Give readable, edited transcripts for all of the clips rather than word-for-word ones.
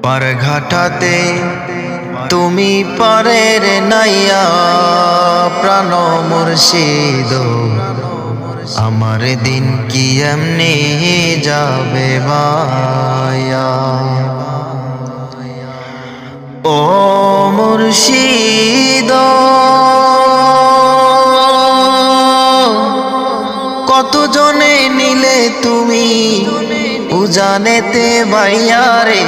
পার ঘাটাতে তুমি পারের নাইয়া প্রাণ মুর্শিদ, আমার দিন কি এমনি যাবে বায়া। ও মুর্শিদ কত জনে নিলে তুমি উজানেতে বাইয়া রে,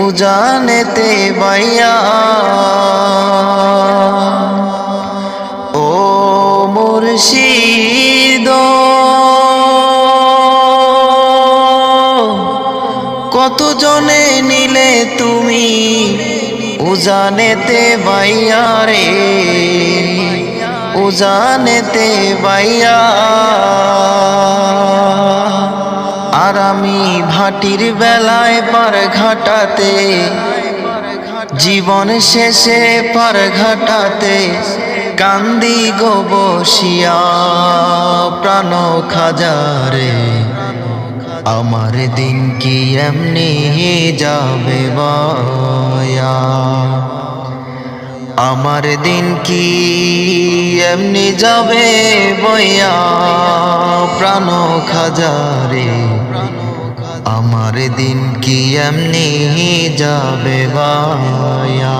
উজানেতে বাইয়া। ও মুর্শিদ কত জনে নিলে তুমি উজানেতে বাইয়া রে, উজানেতে বাইয়া। আর আমি ভাটির বেলায় পার ঘাটাতে, জীবন শেষে পার ঘাটাতে কান্দি গো বসিয়া প্রাণ খাজারে, আমার দিন কি এমনি যাবে বায়া। আমার দিন কি এমনি যাবে বইয়া প্রাণ খাজারে, আমার দিন কি এমনি যাবে বায়া।